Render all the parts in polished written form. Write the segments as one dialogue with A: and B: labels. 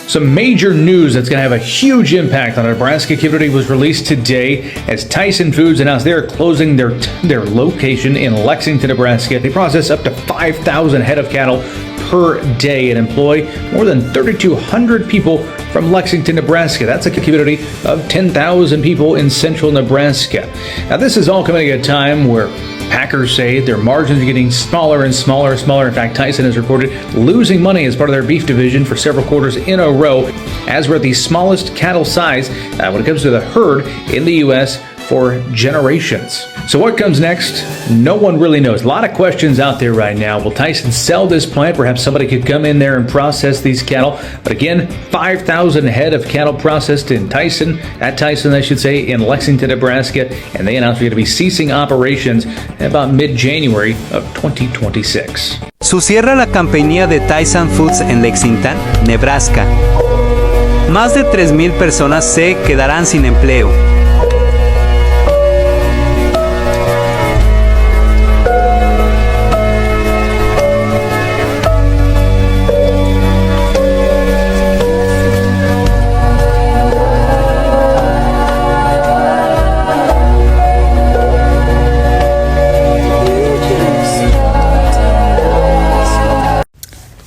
A: Some major news that's going to have a huge impact on Nebraska community was released today as Tyson Foods announced they're closing their location in Lexington, Nebraska. They process up to 5,000 head of cattle per day and employ more than 3,200 people from Lexington, Nebraska. That's a community of 10,000 people in central Nebraska. Now, this is all coming at a time where packers say their margins are getting smaller and smaller and smaller. In fact, Tyson has reported losing money as part of their beef division for several quarters in a row, as we're at the smallest cattle size when it comes to the herd in the U.S. for generations. So what comes next? No one really knows. A lot of questions out there right now. Will Tyson sell this plant? Perhaps somebody could come in there and process these cattle. But again, 5,000 head of cattle processed in Tyson, in Lexington, Nebraska. And they announced we're going to be ceasing operations about mid-January of 2026.
B: Su cierra la compañía de Tyson Foods en Lexington, Nebraska. Más de 3,000 personas se quedarán sin empleo.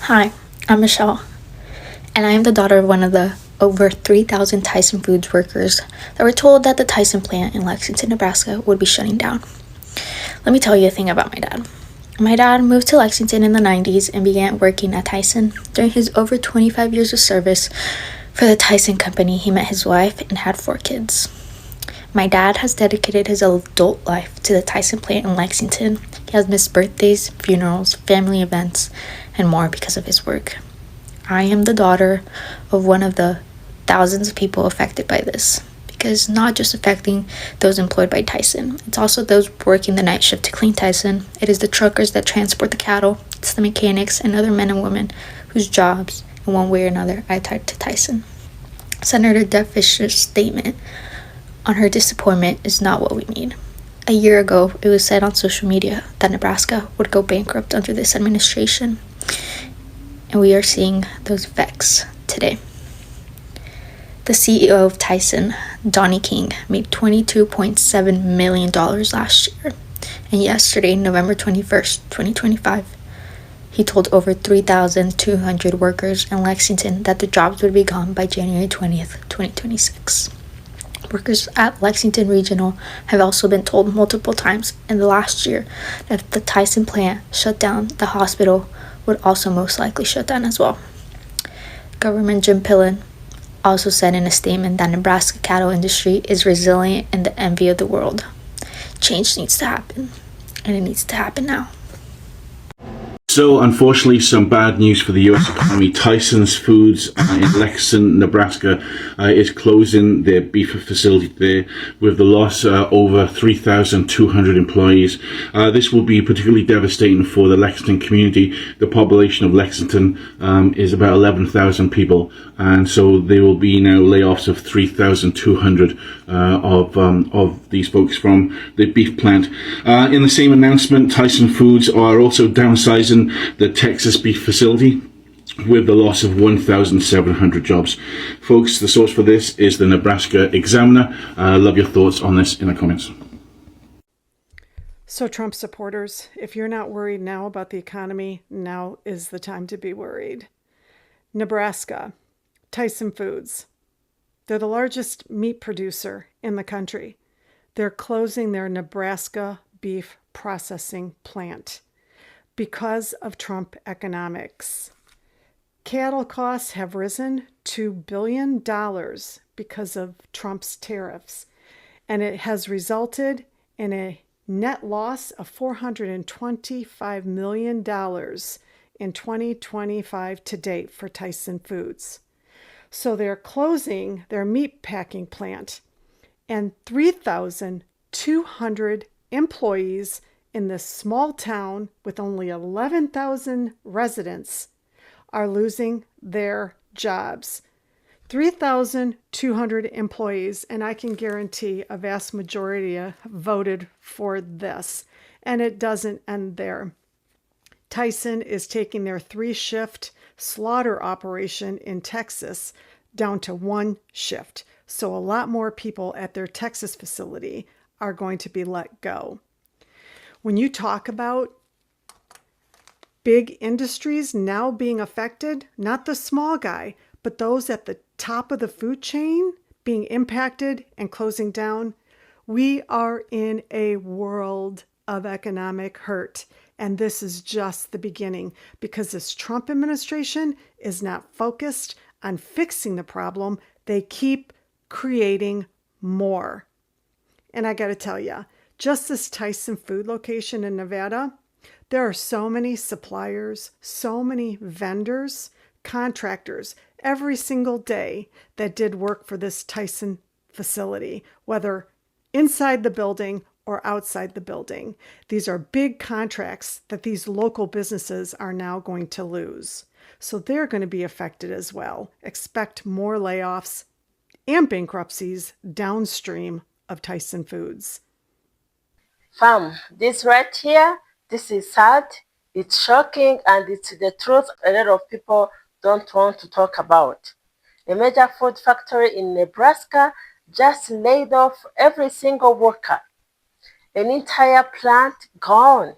C: Hi, I'm Michelle, and I am the daughter of one of the over 3,000 Tyson Foods workers that were told that the Tyson plant in Lexington, Nebraska would be shutting down. Let me tell you a thing about my dad. My dad moved to Lexington in the 90s and began working at Tyson. During his over 25 years of service for the Tyson company, he met his wife and had 4 kids. My dad has dedicated his adult life to the Tyson plant in Lexington. He has missed birthdays, funerals, family events, and more because of his work. I am the daughter of one of the thousands of people affected by this, because not just affecting those employed by Tyson, it's also those working the night shift to clean Tyson. It is the truckers that transport the cattle. It's the mechanics and other men and women whose jobs, in one way or another, are tied to Tyson. Senator Deb Fischer's statement on her disappointment is not what we need. A year ago, it was said on social media that Nebraska would go bankrupt under this administration, and we are seeing those effects today. The CEO of Tyson, Donnie King, made $22.7 million last year, and yesterday, November 21st, 2025, he told over 3,200 workers in Lexington that the jobs would be gone by January 20th, 2026. Workers at Lexington Regional have also been told multiple times in the last year that if the Tyson plant shut down, the hospital would also most likely shut down as well. Governor Jim Pillen also said in a statement that Nebraska cattle industry is resilient and the envy of the world. Change needs to happen, and it needs to happen now.
D: So, unfortunately, some bad news for the U.S. economy. Tyson Foods in Lexington, Nebraska, is closing their beef facility there with the loss over 3,200 employees. This will be particularly devastating for the Lexington community. The population of Lexington is about 11,000 people, and so there will be now layoffs of 3,200 of these folks from the beef plant. In the same announcement, Tyson Foods are also downsizing the Texas beef facility with the loss of 1,700 jobs. Folks, the source for this is the Nebraska Examiner. Love your thoughts on this in the comments.
E: So Trump supporters, if you're not worried now about the economy, now is the time to be worried. Nebraska, Tyson Foods. They're the largest meat producer in the country. They're closing their Nebraska beef processing plant because of Trump economics. Cattle costs have risen $2 billion because of Trump's tariffs, and it has resulted in a net loss of $425 million in 2025 to date for Tyson Foods. So they're closing their meat packing plant, and 3,200 employees in this small town with only 11,000 residents are losing their jobs. 3,200 employees, and I can guarantee a vast majority voted for this. And it doesn't end there. Tyson is taking their 3-shift slaughter operation in Texas down to one shift. So a lot more people at their Texas facility are going to be let go. When you talk about big industries now being affected, not the small guy, but those at the top of the food chain being impacted and closing down, we are in a world of economic hurt. And this is just the beginning, because this Trump administration is not focused on fixing the problem. They keep creating more. And I got to tell you, just this Tyson food location in Nevada, there are so many suppliers, so many vendors, contractors every single day that did work for this Tyson facility, whether inside the building or outside the building. These are big contracts that these local businesses are now going to lose. So they're going to be affected as well. Expect more layoffs and bankruptcies downstream of Tyson Foods.
F: This right here, this is sad, it's shocking, and it's the truth a lot of people don't want to talk about. A major food factory in Nebraska just laid off every single worker. An entire plant gone.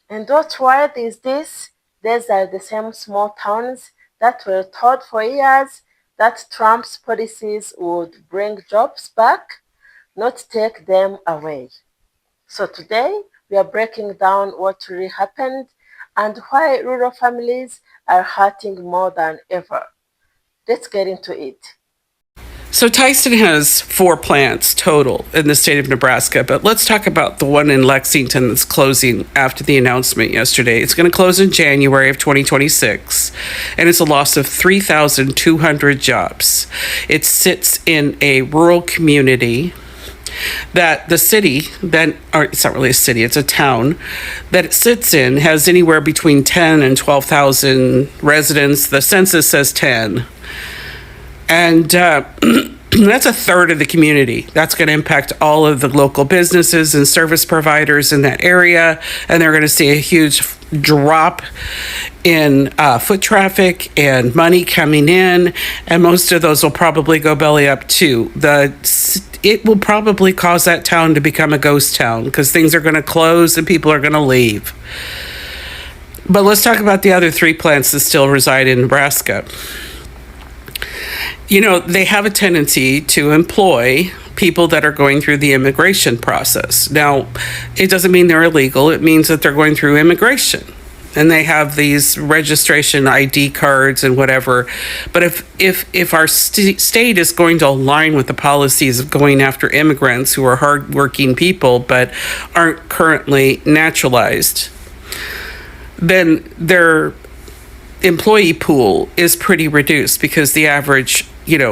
F: And what's wild is this, these are the same small towns that were told for years that Trump's policies would bring jobs back, not take them away. So today, we are breaking down what really happened and why rural families are hurting more than ever. Let's get into it.
G: So Tyson has 4 plants total in the state of Nebraska, but let's talk about the one in Lexington that's closing after the announcement yesterday. It's going to close in January of 2026, and it's a loss of 3,200 jobs. It sits in a rural community that the city, or it's not really a city, it's a town that it sits in, has anywhere between 10 and 12,000 residents. The census says 10. And that's a third of the community. That's going to impact all of the local businesses and service providers in that area. And they're going to see a huge drop in foot traffic and money coming in. And most of those will probably go belly up too. It will probably cause that town to become a ghost town because things are going to close and people are going to leave. But let's talk about the other 3 plants that still reside in Nebraska. You know, they have a tendency to employ people that are going through the immigration process. Now, it doesn't mean they're illegal. It means that they're going through immigration. And they have these registration ID cards and whatever. But if our state is going to align with the policies of going after immigrants who are hardworking people but aren't currently naturalized, then their employee pool is pretty reduced because the average,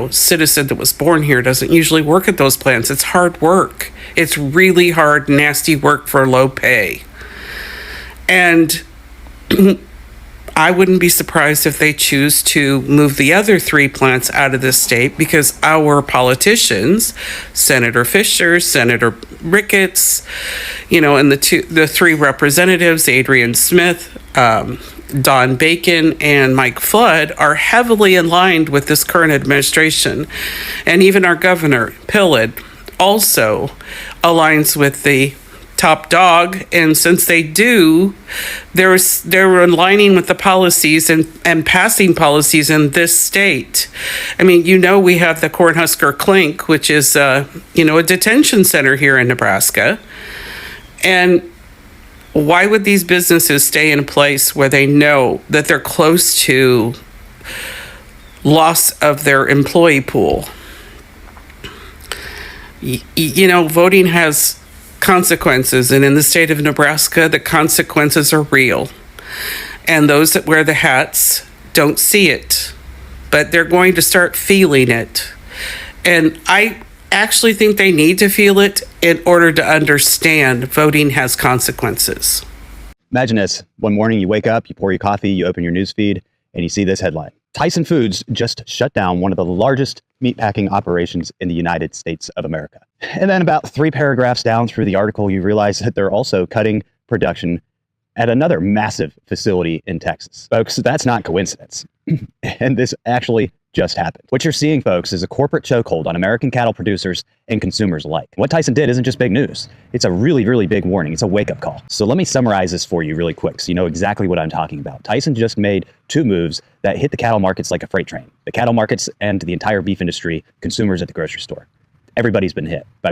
G: citizen that was born here doesn't usually work at those plants. It's hard work. It's really hard, nasty work for low pay. And I wouldn't be surprised if they choose to move the other 3 plants out of the state because our politicians, Senator Fisher, Senator Ricketts, and the 3 representatives, Adrian Smith, Don Bacon, and Mike Flood, are heavily aligned with this current administration. And even our governor, Pillard, also aligns with the top dog, and since they do, they're aligning with the policies and passing policies in this state. I mean, we have the Cornhusker Clink, which is a detention center here in Nebraska. And why would these businesses stay in a place where they know that they're close to loss of their employee pool? Voting has consequences, and in the state of Nebraska, the consequences are real. And those that wear the hats don't see it, but they're going to start feeling it. And I actually think they need to feel it in order to understand voting has consequences.
H: Imagine this. One morning you wake up, you pour your coffee, you open your newsfeed, and you see this headline. Tyson Foods just shut down one of the largest meatpacking operations in the United States of America. And then about 3 paragraphs down through the article, you realize that they're also cutting production at another massive facility in Texas. Folks, that's not coincidence. And this actually just happened. What you're seeing, folks, is a corporate chokehold on American cattle producers and consumers alike. What Tyson did isn't just big news. It's a really, really big warning. It's a wake-up call. So let me summarize this for you really quick so you know exactly what I'm talking about. Tyson just made two moves that hit the cattle markets like a freight train. The cattle markets and the entire beef industry, consumers at the grocery store. Everybody's been hit by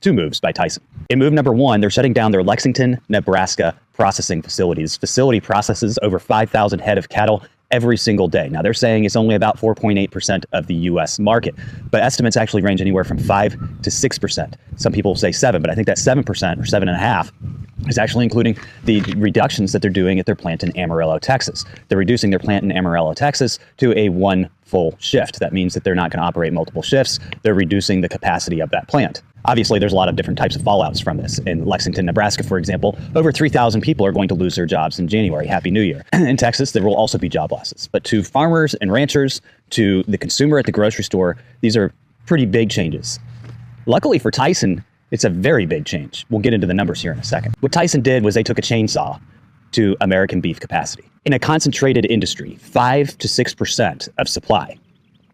H: two moves by Tyson. In move number one, they're shutting down their Lexington, Nebraska processing facility. This facility processes over 5,000 head of cattle every single day. Now, they're saying it's only about 4.8% of the U.S. market, but estimates actually range anywhere from 5 to 6%. Some people say 7, but I think that 7% or 7.5% is actually including the reductions that they're doing at their plant in Amarillo, Texas. They're reducing their plant in Amarillo, Texas to a one full shift. That means that they're not going to operate multiple shifts. They're reducing the capacity of that plant. Obviously, there's a lot of different types of fallouts from this. In Lexington, Nebraska, for example, over 3,000 people are going to lose their jobs in January. Happy New Year. In Texas, there will also be job losses. But to farmers and ranchers, to the consumer at the grocery store, these are pretty big changes. Luckily for Tyson, it's a very big change. We'll get into the numbers here in a second. What Tyson did was they took a chainsaw to American beef capacity. In a concentrated industry, 5 to 6% of supply,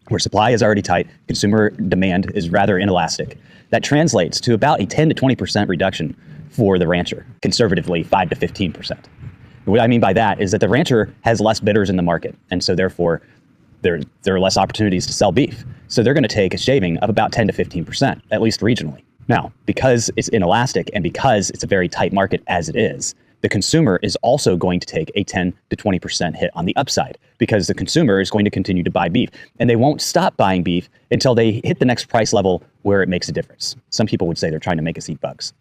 H: where supply is already tight, consumer demand is rather inelastic. That translates to about a 10 to 20% reduction for the rancher, conservatively 5 to 15%. What I mean by that is that the rancher has less bidders in the market, and so therefore there are less opportunities to sell beef. So they're going to take a shaving of about 10 to 15%, at least regionally. Now, because it's inelastic and because it's a very tight market as it is, the consumer is also going to take a 10 to 20% hit on the upside because the consumer is going to continue to buy beef, and they won't stop buying beef until they hit the next price level where it makes a difference. Some people would say they're trying to make us eat bugs,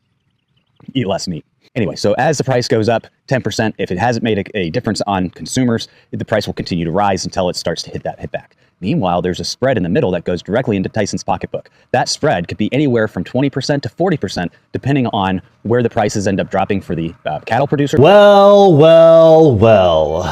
H: eat less meat. Anyway, so as the price goes up 10%, if it hasn't made a difference on consumers, the price will continue to rise until it starts to hit that hit back. Meanwhile, there's a spread in the middle that goes directly into Tyson's pocketbook. That spread could be anywhere from 20% to 40%, depending on where the prices end up dropping for the cattle producer.
I: Well.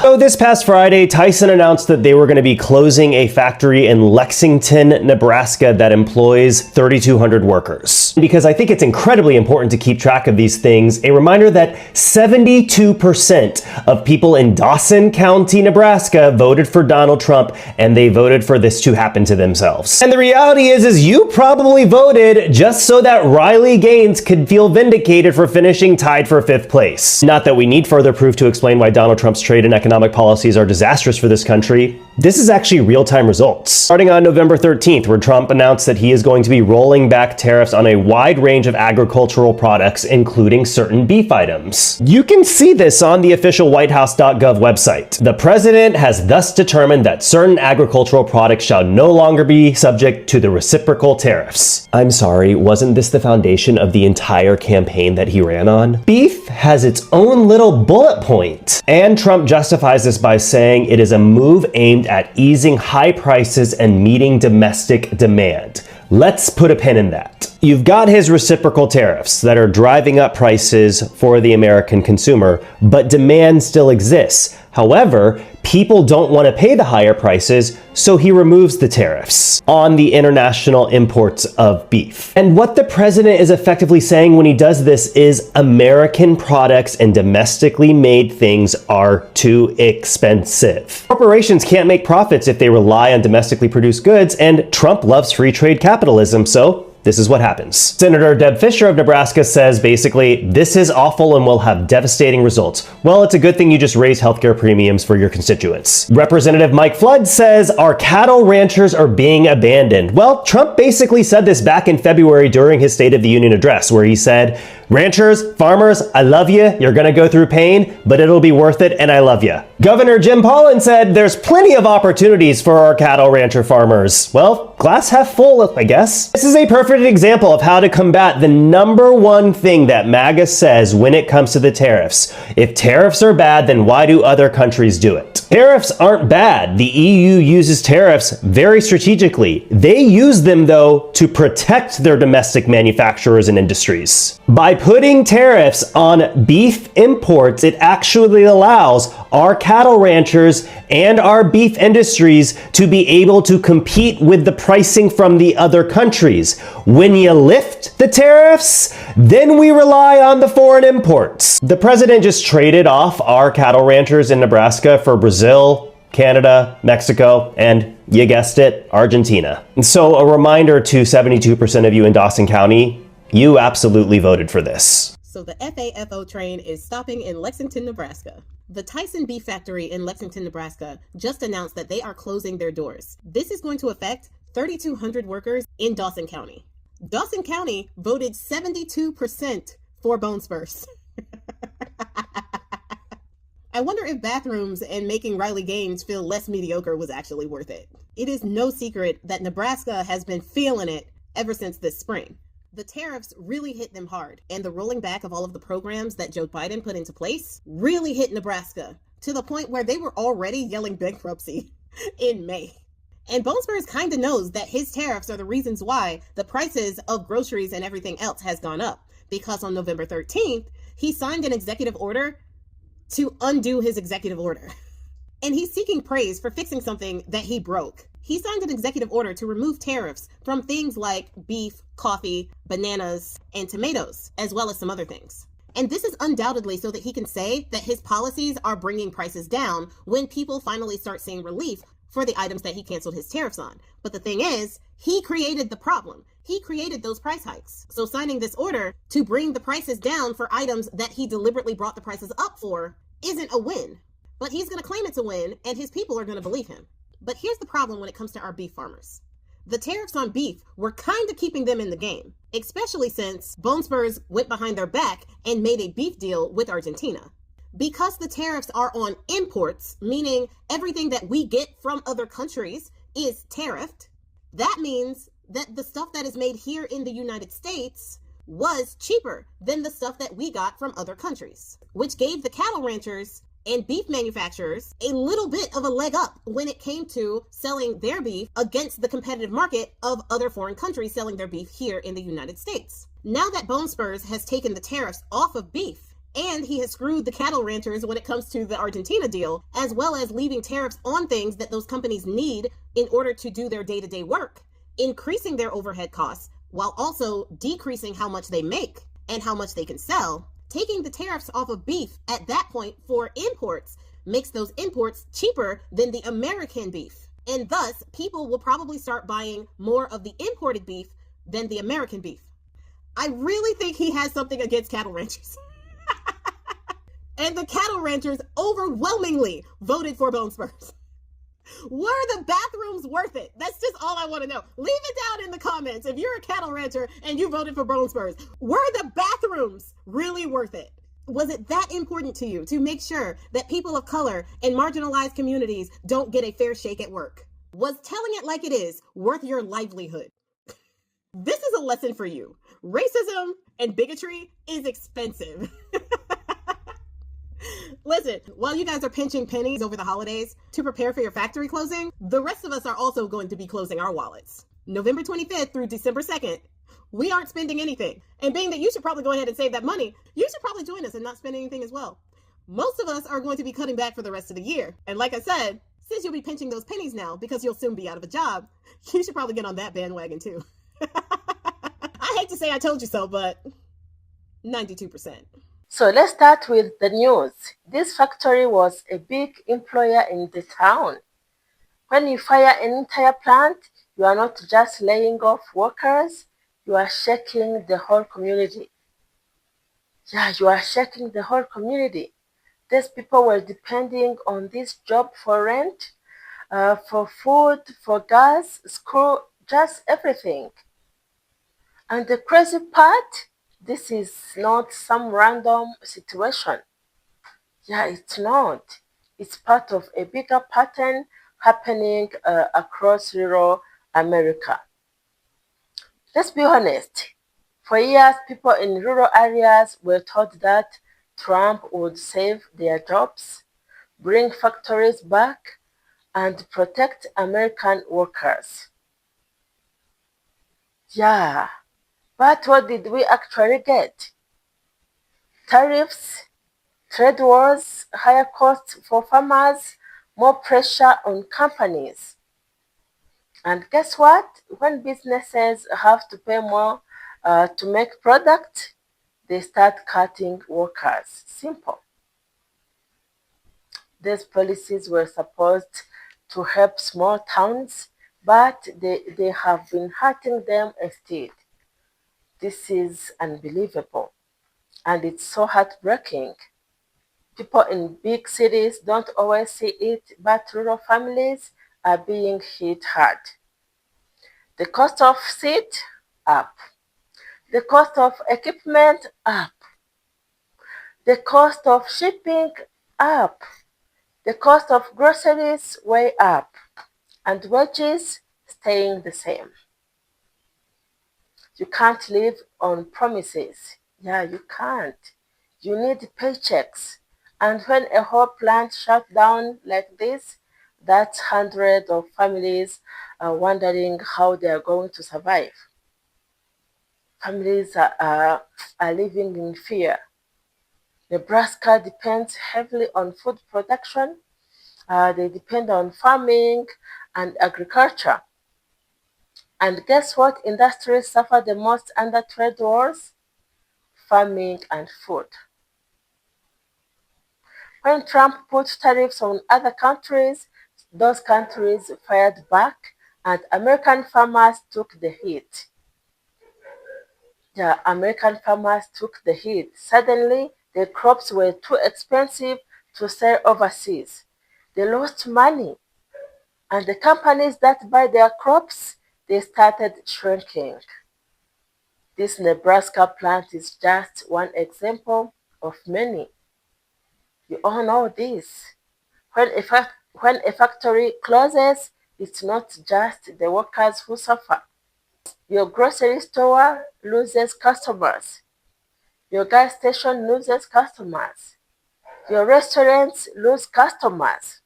I: So this past Friday, Tyson announced that they were going to be closing a factory in Lexington, Nebraska that employs 3,200 workers. Because I think it's incredibly important to keep track of these things, a reminder that 72% of people in Dawson County, Nebraska voted for Donald Trump, and they voted for this to happen to themselves. And the reality is you probably voted just so that Riley Gaines could feel vindicated for finishing tied for 5th place. Not that we need further proof to explain why Donald Trump's trade and economic policies are disastrous for this country. This is actually real-time results. Starting on November 13th, where Trump announced that he is going to be rolling back tariffs on a wide range of agricultural products, including certain beef items. You can see this on the official whitehouse.gov website. The president has thus determined that certain agricultural products shall no longer be subject to the reciprocal tariffs. I'm sorry, wasn't this the foundation of the entire campaign that he ran on? Beef has its own little bullet point. And Trump justifies this by saying it is a move aimed at easing high prices and meeting domestic demand. Let's put a pin in that. You've got his reciprocal tariffs that are driving up prices for the American consumer, but demand still exists. However, people don't want to pay the higher prices, so he removes the tariffs on the international imports of beef. And what the president is effectively saying when he does this is American products and domestically made things are too expensive. Corporations can't make profits if they rely on domestically produced goods, and Trump loves free trade capitalism, so this is what happens. Senator Deb Fischer of Nebraska says basically, this is awful and will have devastating results. Well, it's a good thing you just raise healthcare premiums for your constituents. Representative Mike Flood says our cattle ranchers are being abandoned. Well, Trump basically said this back in February during his State of the Union address, where he said, ranchers, farmers, I love you. You're gonna go through pain, but it'll be worth it, and I love you. Governor Jim Pollan said there's plenty of opportunities for our cattle rancher farmers. Well, glass half full, I guess. This is a perfect example of how to combat the number one thing that MAGA says when it comes to the tariffs. If tariffs are bad, then why do other countries do it? Tariffs aren't bad. The EU uses tariffs very strategically. They use them, though, to protect their domestic manufacturers and industries. By putting tariffs on beef imports, it actually allows our cattle ranchers and our beef industries to be able to compete with the pricing from the other countries. When you lift the tariffs, then we rely on the foreign imports. The president just traded off our cattle ranchers in Nebraska for Brazil, Canada, Mexico, and you guessed it, Argentina. And so a reminder to 72% of you in Dawson County, you absolutely voted for this.
J: So the FAFO train is stopping in Lexington, Nebraska. The Tyson Beef Factory in Lexington, Nebraska just announced that they are closing their doors. This is going to affect 3,200 workers in Dawson County. Dawson County voted 72% for Bone Spurs. I wonder if bathrooms and making Riley Gaines feel less mediocre was actually worth it. It is no secret that Nebraska has been feeling it ever since this spring. The tariffs really hit them hard, and the rolling back of all of the programs that Joe Biden put into place really hit Nebraska to the point where they were already yelling bankruptcy in May. And Bone Spurs kind of knows that his tariffs are the reasons why the prices of groceries and everything else has gone up, because on November 13th, he signed an executive order to undo his executive order. And he's seeking praise for fixing something that he broke. He signed an executive order to remove tariffs from things like beef, coffee, bananas, and tomatoes, as well as some other things. And this is undoubtedly so that he can say that his policies are bringing prices down when people finally start seeing relief for the items that he canceled his tariffs on. But the thing is, he created the problem. He created those price hikes. So signing this order to bring the prices down for items that he deliberately brought the prices up for isn't a win. But he's going to claim it's a win, and his people are going to believe him. But here's the problem when it comes to our beef farmers. The tariffs on beef were kind of keeping them in the game, especially since Bone Spurs went behind their back and made a beef deal with Argentina. Because the tariffs are on imports, meaning everything that we get from other countries is tariffed, that means that the stuff that is made here in the United States was cheaper than the stuff that we got from other countries, which gave the cattle ranchers and beef manufacturers a little bit of a leg up when it came to selling their beef against the competitive market of other foreign countries selling their beef here in the United States. Now that Bone Spurs has taken the tariffs off of beef, and he has screwed the cattle ranchers when it comes to the Argentina deal, as well as leaving tariffs on things that those companies need in order to do their day-to-day work, increasing their overhead costs while also decreasing how much they make and how much they can sell. Taking the tariffs off of beef at that point for imports makes those imports cheaper than the American beef. And thus, people will probably start buying more of the imported beef than the American beef. I really think he has something against cattle ranchers. And the cattle ranchers overwhelmingly voted for Bone Spurs. Were the bathrooms worth it? That's just all I want to know. Leave it down in the comments if you're a cattle rancher and you voted for Bone Spurs. Were the bathrooms really worth it? Was it that important to you to make sure that people of color and marginalized communities don't get a fair shake at work? Was telling it like it is worth your livelihood? This is a lesson for you. Racism and bigotry is expensive. Listen, while you guys are pinching pennies over the holidays to prepare for your factory closing, the rest of us are also going to be closing our wallets. November 25th through December 2nd, we aren't spending anything. And being that you should probably go ahead and save that money, you should probably join us and not spend anything as well. Most of us are going to be cutting back for the rest of the year. And like I said, since you'll be pinching those pennies now because you'll soon be out of a job, you should probably get on that bandwagon too. I hate to say I told you so, but 92%.
F: So let's start with the news. This factory was a big employer in the town. When you fire an entire plant, you are not just laying off workers, you are shaking the whole community. Yeah, you are shaking the whole community. These people were depending on this job for rent, for food, for gas, school, just everything. And the crazy part, this is not some random situation. Yeah, it's not. It's part of a bigger pattern happening across rural America. Let's be honest. For years, people in rural areas were told that Trump would save their jobs. bring factories back, and protect American workers. Yeah, but what did we actually get? Tariffs, trade wars, higher costs for farmers, more pressure on companies. And guess what? When businesses have to pay more to make product, they start cutting workers. Simple. These policies were supposed to help small towns, but they have been hurting them instead. This is unbelievable, and it's so heartbreaking. People in big cities don't always see it, but rural families are being hit hard. The cost of seed up. The cost of equipment up. The cost of shipping up. The cost of groceries way up. And wages staying the same. You can't live on promises. Yeah, you can't. You need paychecks. And when a whole plant shut down like this, that's hundreds of families wondering how they are going to survive. Families are living in fear. Nebraska depends heavily on food production. They depend on farming and agriculture. And guess what industries suffer the most under trade wars? Farming and food. When Trump put tariffs on other countries, those countries fired back and American farmers took the hit. The American farmers took the hit. Suddenly, their crops were too expensive to sell overseas. They lost money. And the companies that buy their crops, they started shrinking. This Nebraska plant is just one example of many. You all know this. When a factory closes, it's not just the workers who suffer. Your grocery store loses customers. Your gas station loses customers. Your restaurants lose customers.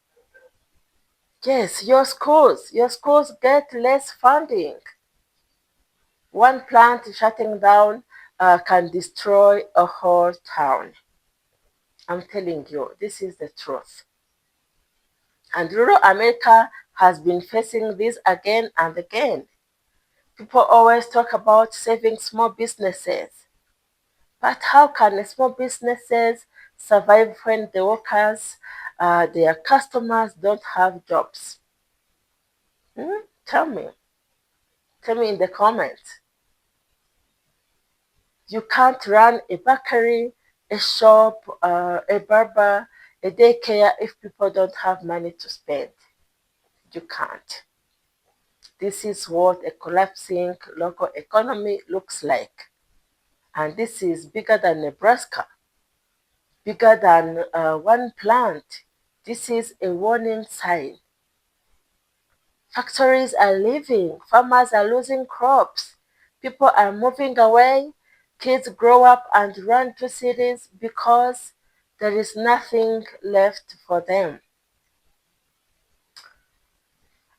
F: Yes, your schools get less funding. One plant shutting down can destroy a whole town. I'm telling you, this is the truth. And rural America has been facing this again and again. People always talk about saving small businesses. But how can small businesses survive when the workers, their customers, don't have jobs? Tell me. Tell me in the comments. You can't run a bakery, a shop, a barber, a daycare if people don't have money to spend. You can't. This is what a collapsing local economy looks like. And this is bigger than Nebraska, bigger than one plant. This is a warning sign. Factories are leaving, farmers are losing crops, people are moving away, kids grow up and run to cities because there is nothing left for them.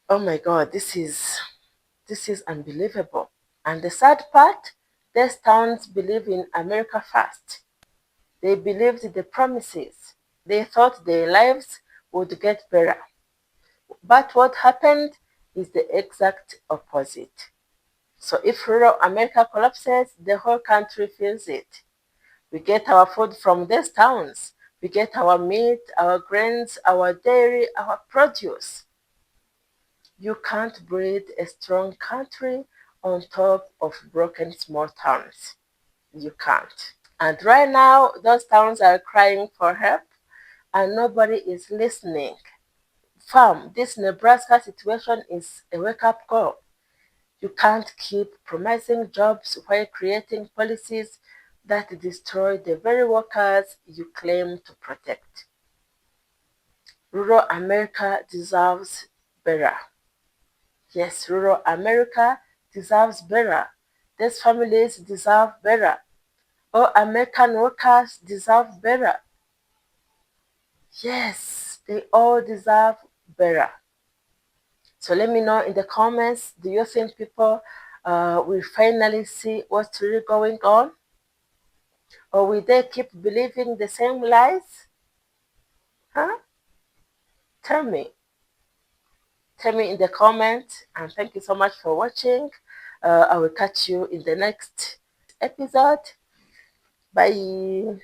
F: Oh my God, this is unbelievable. And the sad part, these towns believe in America first. They believed the promises. They thought their lives would get better. But what happened is the exact opposite. So if rural America collapses, the whole country feels it. We get our food from these towns. We get our meat, our grains, our dairy, our produce. You can't build a strong country on top of broken small towns. You can't. And right now, those towns are crying for help and nobody is listening. Fam, this Nebraska situation is a wake-up call. You can't keep promising jobs while creating policies that destroy the very workers you claim to protect. Rural America deserves better. Yes, rural America deserves better. These families deserve better. All American workers deserve better. Yes, They all deserve better. So let me know in the comments, do you think people will finally see what's really going on? Or will they keep believing the same lies? Huh? Tell me. Tell me in the comments, and thank you so much for watching. I will catch you in the next episode. Bye.